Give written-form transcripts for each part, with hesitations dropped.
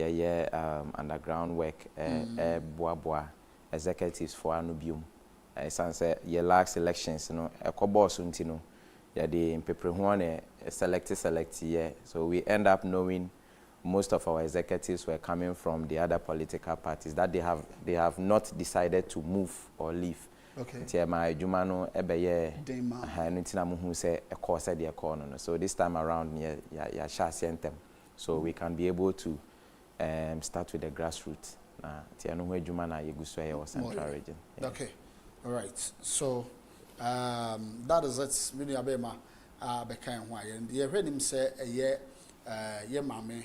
underground work boa executives for anubium sanse ye last elections no boss unti no the people who want select yeah, so we end up knowing most of our executives were coming from the other political parties that they have not decided to move or leave. Okay. My Jumano ebeye ntina mu hu say e course the economy. So this time around ya sha sentem. So we can be able to start with the grassroots. Tia no hu adwuma na yeguso e central region. Yeah. Okay. All right. So that is it. Many abema be kan ho aye. Ye hwenim say ye mame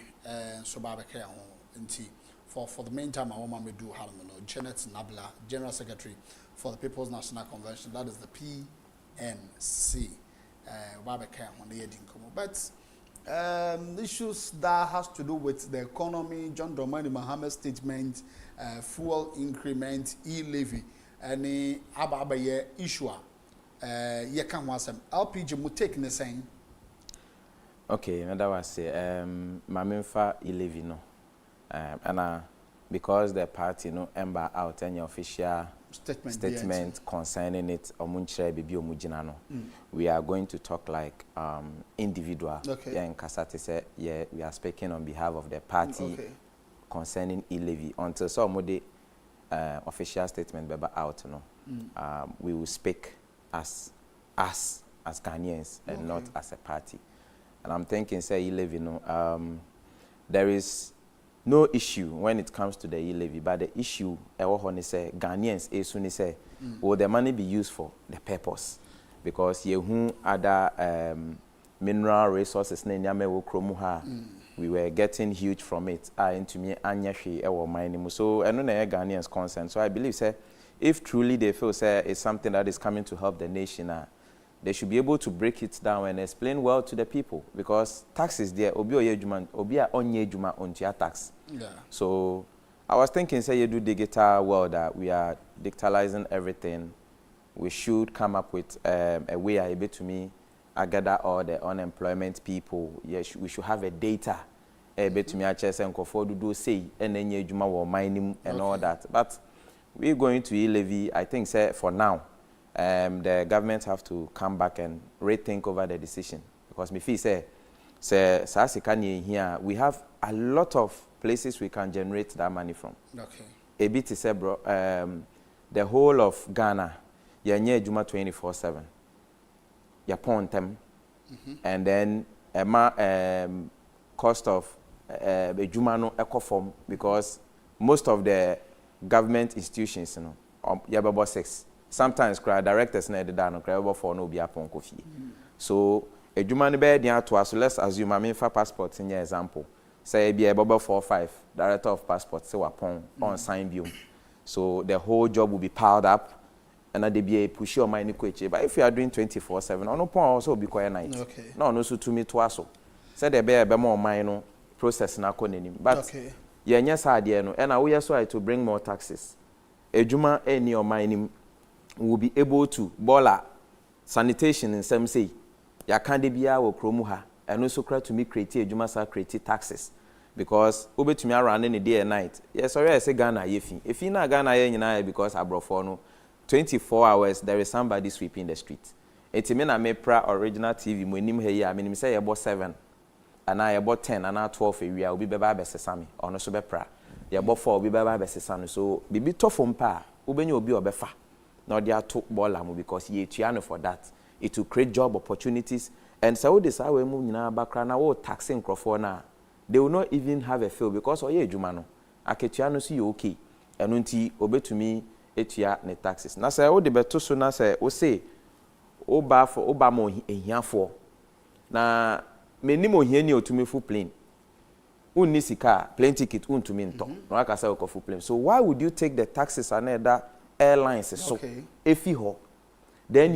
so ba be kan ho nti for the meantime I want me do harmono Janet Nabla, General Secretary for the People's National Convention, that is the PNC. But issues that has to do with the economy, John Dramani Mohammed statement, fuel increment, e-levy, any abaye issue. You can want some LPG mu take the same. Okay, that was say Mamimfa e-levy no. And because the party ember out any official statement concerning it we are going to talk like individual. Okay. Yeah, in Kasati say we are speaking on behalf of the party concerning e-levy until some official statement be out we will speak as Ghanaians and not as a party. And I'm thinking say e-levy there is no issue when it comes to the e-levy, but the issue Ghanaians say will the money be used for the purpose? Because other mineral resources we were getting huge from it. Into me mining. So I know Ghanaians concerned. So I believe if truly they feel it's something that is coming to help the nation, they should be able to break it down and explain well to the people, because tax is there. Tax. Yeah. So I was thinking, say you do digital world that we are digitalizing everything. We should come up with a way able to me gather all the unemployment people. Yes, we should have a data able to me access and do say and then you mining and all that. But we're going to e-levy. I think say for now. The government have to come back and rethink over the decision, because me feel say here we have a lot of places we can generate that money from. Okay. A bit is bro. The whole of Ghana, Juma 24/7. You point them, and then cost of Juma no eco form, because most of the government institutions, about 6. Sometimes directors na the down credible for no be upon coffee. So a Jumani bed to us, so let's assume I for passports in your example. Say be a bubble 4 or 5, director of passports so upon on sign view. So the whole job will be piled up and that they be a push your mind equate. But if you are doing 24/7, on no point also be quiet night. Okay. No so to me to us. Say the bear be more minor process na konenim. But yes idea no and we also to bring more taxes. A Juma any or mining will be able to bola sanitation in some say ya can't be our kromuha and also try to me create a jumasa create taxes, because over to me around any day and night. Yes, sorry I say Ghana if you not Ghana because I brought for no 24 hours there is somebody sweeping the street. It's mean I made original TV when him here I mean say about 7 and I about 10 and now 12 area will be baba besesami or no so be pra ya about 4 will be baba besesano, so be tough on pa ubenyo obi obefa. Now they are talk ball because ye tiano for that. It will create job opportunities. And so this how we move in our background now taxing crofona. They will not even have a feel because ye jumano. Aketiano see okay. And unti obe to me etia ne taxes. Na say o de beto so na say o say oba for oba mo ehia for. Na meni mo hia ni otumi full plane. Unni sika plane ticket untumi nto. No aka say o full plane. So why would you take the taxes and that airlines so if you then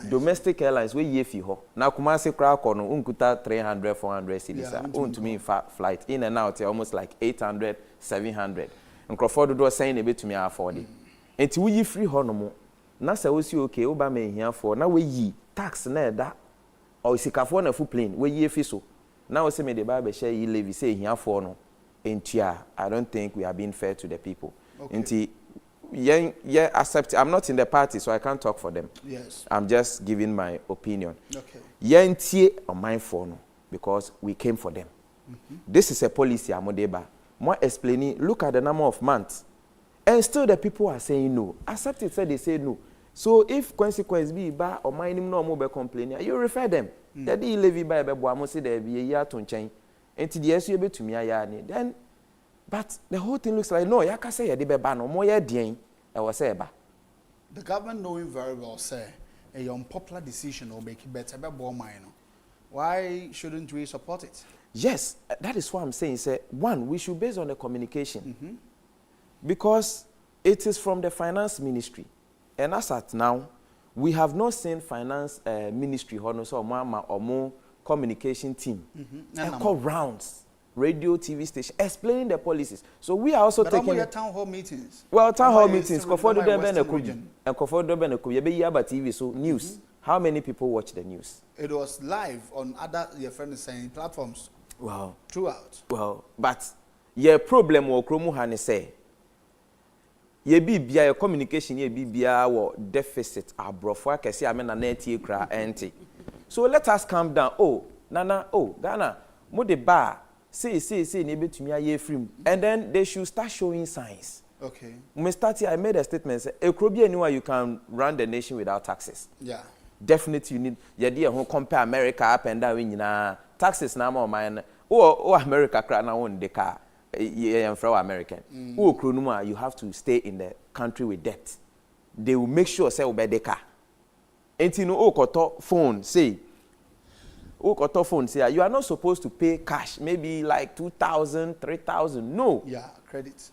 domestic airlines we yefi ho na kuma se kra ko no unkuta 300-400 cedis to me flight in and out almost like 800-700 Crawford do saying a bit to me afford it enti we free ho no mo na say we see okay oba me hia for na we yi tax na da o sikafo na full plane we yefi so na we say me the ba be share yi levy say hia for no entia, I don't think we are being fair to the people. Okay. Yeah, accept. I'm not in the party, so I can't talk for them. Yes. I'm just giving my opinion. Okay. Yeah, on my phone because we came for them. This is a policy, Amodeba. More explaining, look at the number of months. And still the people are saying no. Accept it, said they say no. So if consequence be bad or my name no more be complaining, you refer them. That they levy by Bebo, say there be a year to change. And to the SUB to me, then, but the whole thing looks like no, I can say a deba no more yet, I was say ba. The government knowing very well, say, a unpopular decision will make it better, but why shouldn't we support it? Yes, that is what I'm saying. Say, one, we should base on the communication. Because it is from the finance ministry. And as at now, we have not seen finance ministry or more communication team call rounds, radio, TV station, explaining the policies. So we are also taking town hall meetings. Well, town hall meetings. TV, so news. How many people watch the news? It was live on other your friends saying platforms. Well, throughout. Well, but your problem will Kromuhane say. Ye bibia your communication ye bibia wo deficit abrofo akese amena na etie kra enti. So let us calm down. Oh, Nana, oh, Ghana, mo de ba say ne betumi aye free. And then they should start showing signs. Okay. When start here, I made a statement say ekrobi anywhere you can run the nation without taxes. Yeah. Definitely you need ye dey who compare America up and down nyina taxes na ma man. Oh America kra na won de car. From American. You have to stay in the country with debt. They will make sure say obey the car. And you know, phone say you are not supposed to pay cash. Maybe like 2,000, 3,000. No. Yeah, credit.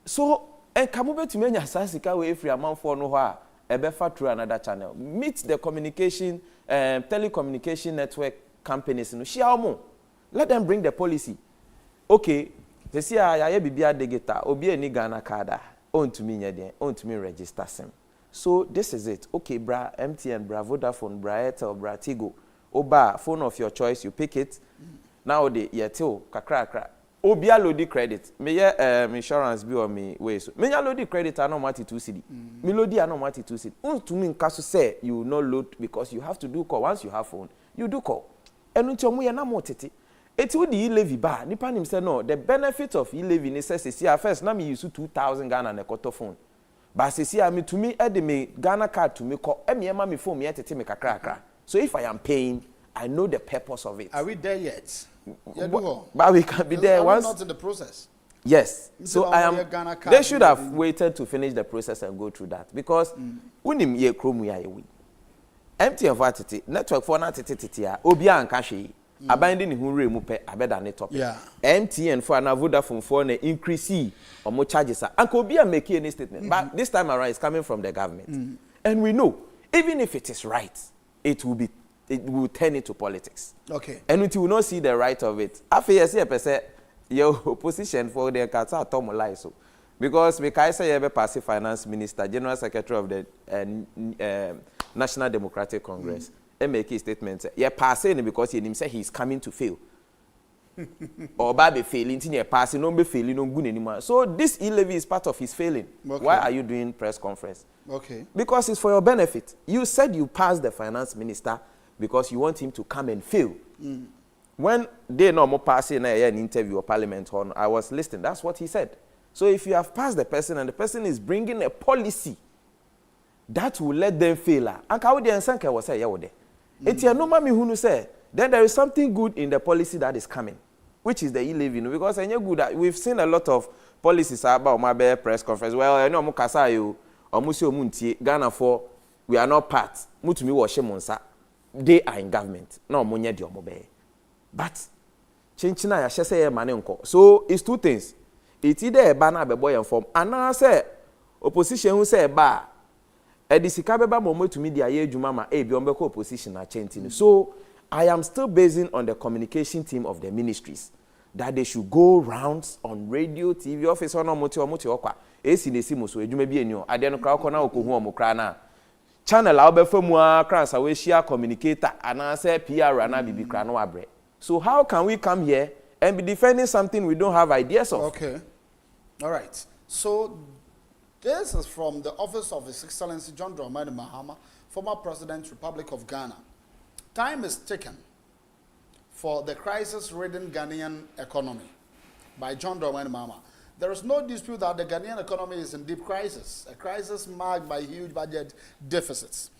So and come to many sasika way free amount for no ha. Ebefa through another channel. Meet the communication, telecommunication network companies. Let them bring the policy. Okay. They say I bibia degeta obi eni Ghana card on to me nyeden on to me register sim. So this is it. Okay, bra MTN, bra Vodafone, bra Airtel, bra Tigo. Oba phone of your choice, you pick it. Now the yetil kakra. Obi load credit. Me insurance be on me way so. Me load credit I no mati 2 cedi. Me load I no mati 2 cedi. On to me nkaso say you will not load because you have to do call once you have phone. You do call. Enu ti omo ye na mo tete. It would the e-levy bar. Nipa nim say no. The benefit of e-levy is say first na me use 2,000 Ghana na koto phone. But say me to me e me Ghana card to me call e me ema me phone me tete me kakra. So if I am paying, I know the purpose of it. Are we there yet? But we can be there once. Not in the process. Yes. So I am. They should have waited to finish the process and go through that because unim ye kromu ya yewi. MTN for tete network for na tete ya obi anka hwe. Abandon ni hu mu pe abeda ne top. Yeah. MTN for na Vodafone for na increase omo charges. Anka obi a make any statement. But this time around it's coming from the government. And we know even if it is right, it will turn into politics. Okay. And we will not see the right of it. After you see a person your opposition for the kata tomolai so. Because we can say you pass finance minister, general secretary of the National Democratic Congress. Make a statement. Yeah, passing because he say he's coming to fail. Or by failing, you're passing, no be failing, no good anymore. So this e-levy is part of his failing. Okay. Why are you doing press conference? Okay. Because it's for your benefit. You said you passed the finance minister because you want him to come and fail. When they no more passing an interview or parliament on, I was listening. That's what he said. So if you have passed the person and the person is bringing a policy that will let them fail, and how the answer was say yeah. It's a normal who say then there is something good in the policy that is coming, which is the e-levy. Because we've seen a lot of policies about my press conference. Well, I know Mukasa you or Musio Munti Ghana for we are not part. Mutumi Washemonsa. They are in government. No money di omobe. But chinchina ya shese mane nko. So it's two things. It's either a banner be boy inform. And now say opposition who say ba. Edisika beba momo to media ye jumama e bi ombeko opposition na chentini. So I am still basing on the communication team of the ministries that they should go rounds on radio, TV, office on moti okwa. Esi nesi mo so edwuma bi eni o. Ade no kra okona okohu omokra na. Channel a obefamu a kransa we share communicator and say PR na bibi kra no abre. So how can we come here and be defending something we don't have ideas of. Okay. All right. So this is from the office of His Excellency John Dramani Mahama, former President, Republic of Ghana. Time is taken for the crisis-ridden Ghanaian economy by John Dramani Mahama. There is no dispute that the Ghanaian economy is in deep crisis, a crisis marked by huge budget deficits,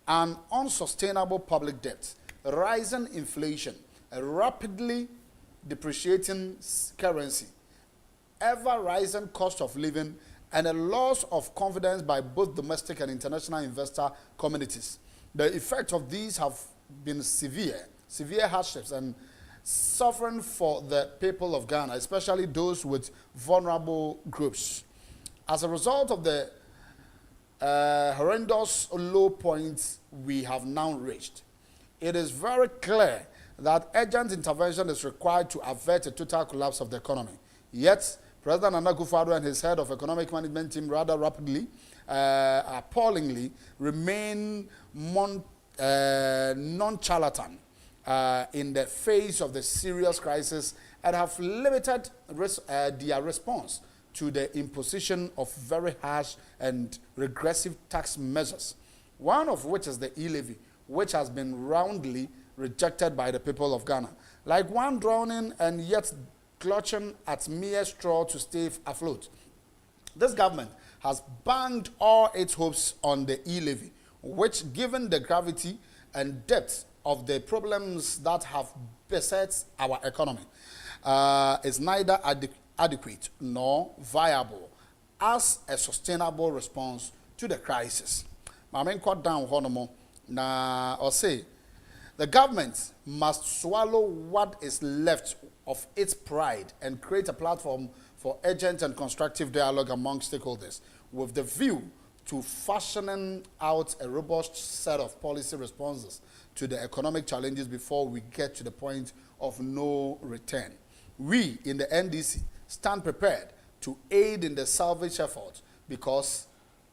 an unsustainable public debt, rising inflation, a rapidly depreciating currency, ever-rising cost of living, and a loss of confidence by both domestic and international investor communities. The effects of these have been severe hardships and suffering for the people of Ghana, especially those with vulnerable groups. As a result of the horrendous low points we have now reached, it is very clear that urgent intervention is required to avert a total collapse of the economy. Yet, President Nana Akufo-Addo and his head of economic management team rather rapidly, appallingly, remain nonchalant in the face of the serious crisis and have limited their response to the imposition of very harsh and regressive tax measures, one of which is the e-levy, which has been roundly rejected by the people of Ghana. Like one drowning and yet clutching at mere straw to stay afloat, this government has banged all its hopes on the e-levy, which, given the gravity and depth of the problems that have beset our economy, is neither adequate nor viable as a sustainable response to the crisis. Mame quote down honomo na or say the government must swallow what is left of its pride and create a platform for urgent and constructive dialogue among stakeholders with the view to fashioning out a robust set of policy responses to the economic challenges before we get to the point of no return. We in the NDC stand prepared to aid in the salvage effort because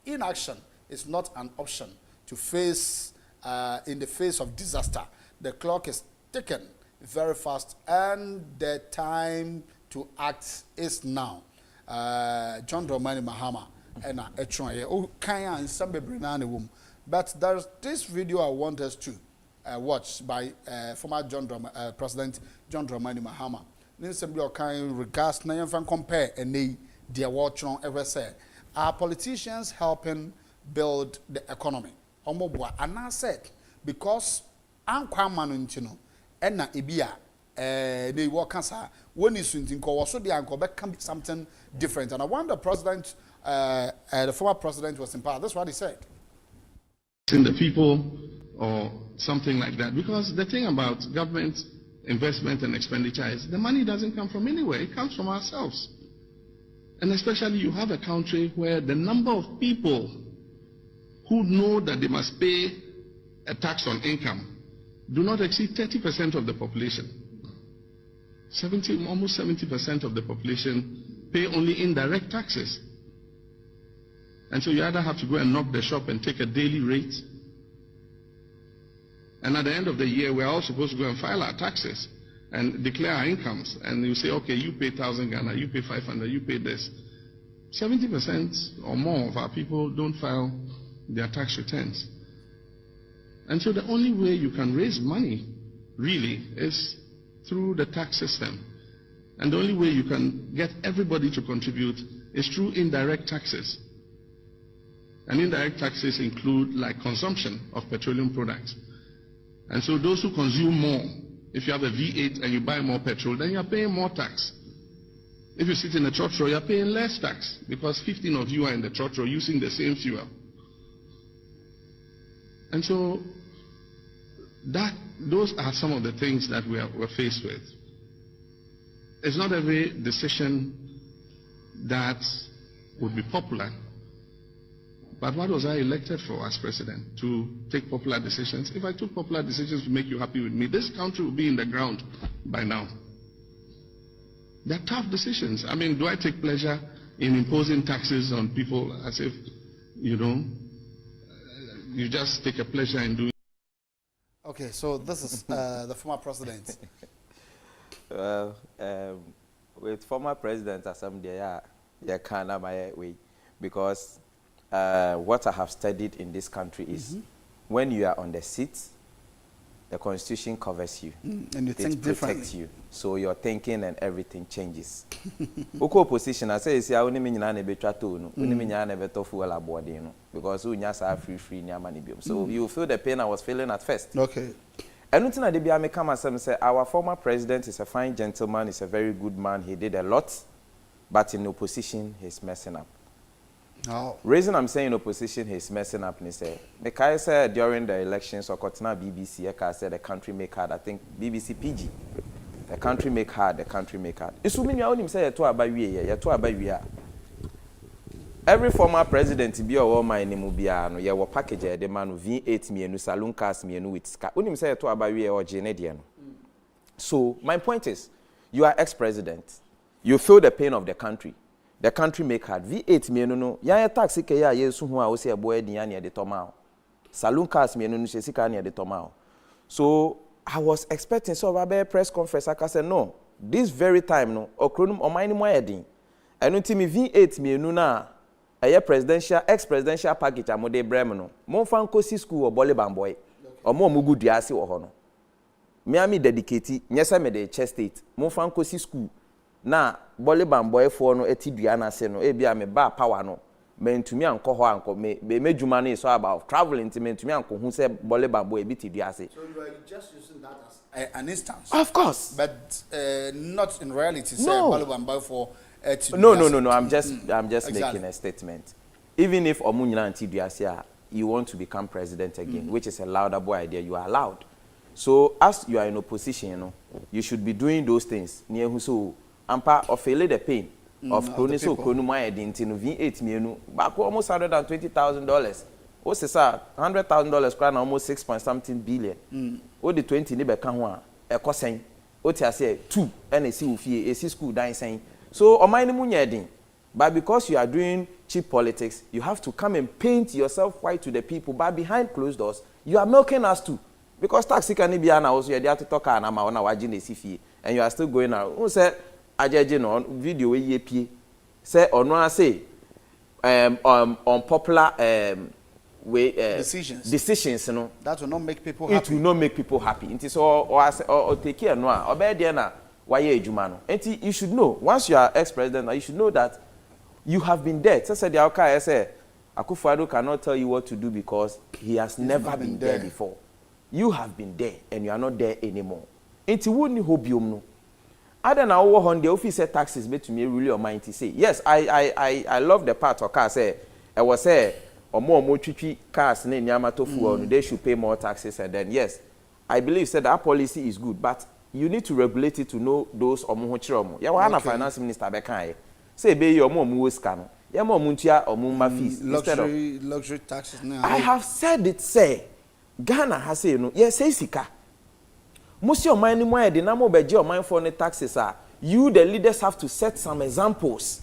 inaction is not an option to face in the face of disaster. The clock is ticking very fast and the time to act is now. John Dramani Mahama and but there's this video I want us to watch by former President John Dramani Mahama. Regards na yɛmfa compare and they watch on ever say are politicians helping build the economy? And I said because ankwa manu ntino na ebia they work cancer when is something called so the anko can be something different. And I wonder president the former president was in power. That's what he said. In the people or something like that, because the thing about government investment and expenditure is the money doesn't come from anywhere, it comes from ourselves. And especially you have a country where the number of people who know that they must pay a tax on income do not exceed 30% of the population. Almost 70% of the population pay only indirect taxes. And so you either have to go and knock the shop and take a daily rate, and at the end of the year, we're all supposed to go and file our taxes and declare our incomes. And you say, okay, you pay 1,000 Ghana, you pay 500, you pay this. 70% or more of our people don't file their tax returns. And so the only way you can raise money, really, is through the tax system. And the only way you can get everybody to contribute is through indirect taxes. And indirect taxes include like consumption of petroleum products. And so those who consume more, if you have a V8 and you buy more petrol, then you're paying more tax. If you sit in a trotro, you're paying less tax because 15 of you are in the trotro using the same fuel. And so those are some of the things that we're faced with. It's not every decision that would be popular. But what was I elected for as president? To take popular decisions? If I took popular decisions to make you happy with me, this country would be in the ground by now. They're tough decisions. I mean, do I take pleasure in imposing taxes on people as if, you know, you just take a pleasure in doing? Okay, so this is the former president. With former president Assembly, yeah, can my way because what I have studied in this country is when you are on the seat, the constitution covers you. And you think differently. Protects you. So your thinking and everything changes. Oko opposition, I say, see, I only mean you be trato, only mean you never tofu ala body, because we just are free near money. So you feel the pain I was feeling at first. Okay. And nothing that I come and say, our former president is a fine gentleman, he's a very good man, he did a lot, but in opposition, he's messing up. Oh. Reason I'm saying opposition he's messing up, and say, Mekai said during the elections, or Kotina BBC, Eka said the country make hard. I think BBC PG. The country make hard, the country make hard. It's mean you only say to about we every former president be or my name will be no ye wo package the man V8 mienu saloon cars mienu with ska. Only say to about we or Jenedian. So my point is, you are ex-president. You feel the pain of the country. The country make hard. V8 mienu no. Ya taxi ke ya yesu hu a wo se boy din ya ne de tomao. Saloon cars mienu no sika ne de tomao. So I was expecting so about press conference. I said no. This very time no. Okronum o mine mo edin. Enu ti mi V8 mienu na presidential ex-presidential package amode brem no. Mo fan kosi school o bole bamboy. O mo mugu duase wo ho no. Me ami dedicate nyesa me de chest state. Mo fan kosi school. Na bole bamboy for no etidua na se no e bia me ba power no me ntumi anko ho anko me medwuma no so about traveling to me ntumi anko hu se bole bamboy e bitidua se. So you are just using that as an instance. Of course. But not in reality say bole bamboy for No, I'm just exactly. making a statement. Even if omunyina antidua se you want to become president again, which is a laudable idea, you are allowed. So as you are in opposition, you know, you should be doing those things near who so ampa of the pain of kroni so kronu my identity no V8 mienu back almost $120,000. O se sa $100,000 crown almost 6 point something billion. O the 20 ni be kan ho a e kosen. O ti ase 2 and esi wo fie esi school dan sen. So o man ni mu nya din. But because you are doing cheap politics, you have to come and paint yourself white to the people. But behind closed doors, you are milking us too. Because taxi can be an also you are there to talk and ama ona wajin esi fie and you are still going out. Who said ajeje no video we ye pie say ono say unpopular decisions no that will not make people happy. It will not make people happy. It is or take care no obe there na why ejuma no. Enti you should know once you are ex-president you should know that you have been there. Say the Okai say Akufo-Addo cannot tell you what to do because he has never been there before. You have been there and you are not there anymore. Enti woni hobium no. Other now on the officer taxes bet to me really or mind to say yes I love the part of car say I was say or more tricky cars in Yamato fuel they should pay more taxes and then yes I believe said that policy is good but you need to regulate it to know those or more chiromo ya wana finance minister bekai say be your mom wo scan ya mom muntia or mum fees luxury taxes now. I have said it say Ghana has say no yes say sika most your money more the number of your mind for the taxes are you the leaders have to set some examples.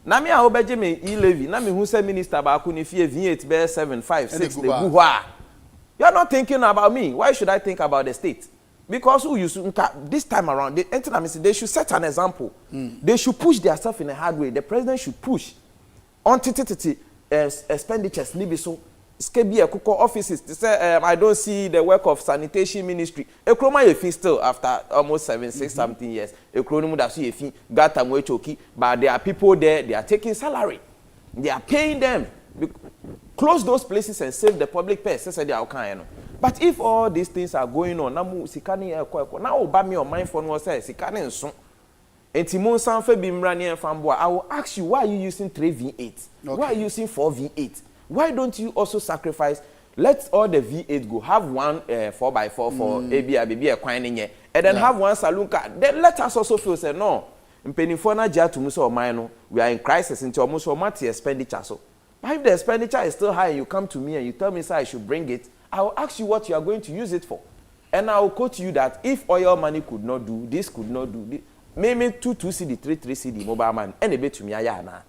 Na me a obeje me e-levy na me hu say minister ba ku ni fie V8 be 7 5 6 the buha. You are not thinking about me. Why should I think about the state? Because who you this time around they should set an example. They should push themselves in a hard way. The president should push on expenditures ni be so Skebi Kuko offices to say I don't see the work of sanitation ministry. Ekroma ye fin still after almost 7-6 something years. Ekrono da so ye fin gata mo choki but there are people there they are taking salary. They are paying them. Close those places and save the public purse. Say they are okay no. But if all these things are going on na mu sikani ekọ na oba me on mind for no say sikani nso. Enti mo san fa bi mra ne enfambo I will ask you why are you using 3 V8? Okay. Why are you using 4 V8? Why don't you also sacrifice? Let all the V8 go. Have one 4x4 for ABI, a coin in here, and then have one saloon car. Then let us also feel say no. Mpenifona jatu muso mine. We are in crisis into almost almighty expenditure. So, but if the expenditure is still high, and you come to me and you tell me say I should bring it, I will ask you what you are going to use it for, and I will quote you that if oil money could not do this, could not do this, maybe 2 CD, 3 CD mobile man, and a bit to me ayana.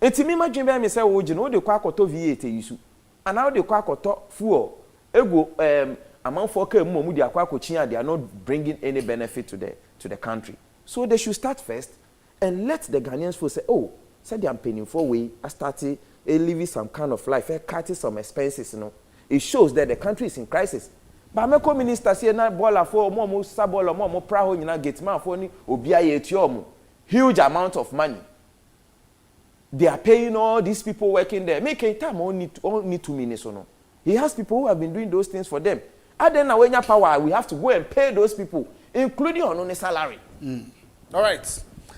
Eti mi ma dwen be me say wo gye no de kwa akoto V8 yisu ana wo de kwa akoto fuel ego among for they are not bringing any benefit to the country. So they should start first and let the Ghanaians feel say, oh, said they are paying for way, I started living some kind of life, cutting some expenses, you know. It shows that the country is in crisis. But my minister say na bola for more sabola more praho nyina getman for ni obia ye huge amount of money. They are paying all these people working there. Make a time only 2 minutes or no. He has people who have been doing those things for them. And then when you have power, we have to go and pay those people, including on only salary. All right.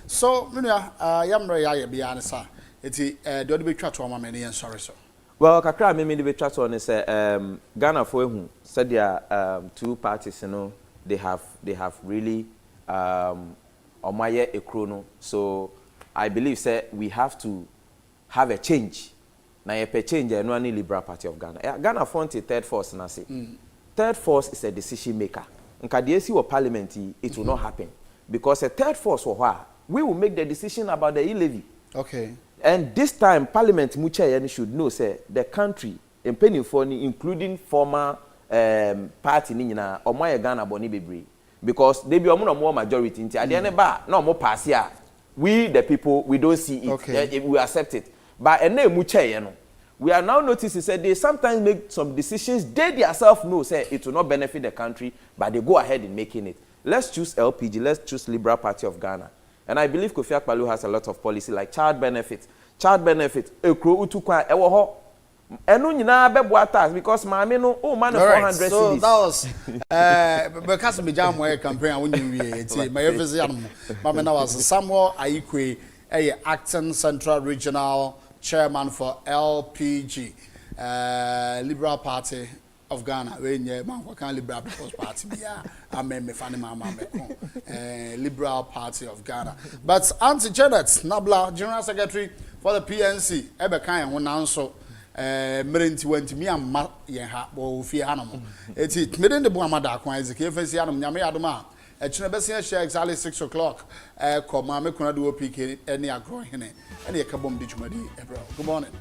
So, yamre ya be answer. Eti the other big chat to my many and sorry so. Well, kakra me the big chat on say Ghana for who said there are two parties, you know, they have really omaye ekrono. So I believe say we have to have a change. Na ye change no any Liberal Party of Ghana. Ghana front a third force na say. Third force is a decision maker. Nka the AC or parliament it will not happen because a third force we will make the decision about the e-levy. Okay. And this time parliament muche should know say the country including former party ni nyina omoye Ghana boni bebre because they be omo more majority nti ade ne ba na omo pass here. We the people we don't see it. Okay. We accept it. But ene muche no. We are now noticing say they sometimes make some decisions they themselves know say it will not benefit the country, but they go ahead in making it. Let's choose LPG, let's choose Liberal Party of Ghana. And I believe Kofi Akpaloo has a lot of policy like child benefit, ekro utukwa ewo ho. Enu nyina bebo tax because maame no o man 400 cedis. So that was because me jam my campaign I won't eti my office am. Maame na was Samuel Ayikwe acting Central Regional Chairman for LPG, Liberal Party of Ghana. When you man Liberal People's Party, Liberal Party of Ghana. But Auntie Janet Nabla, General Secretary for the PNC, ebe kan ho nanso merenti wantimi amma ye ha bo fi hanamo. Eti meden de bo amada akwan ezeke fesi hanamo nyame adoma. Echine besi share exactly 6 o'clock. Koma me kuna do PK any agro hene. Any kabom di chumadi ebro. Good morning.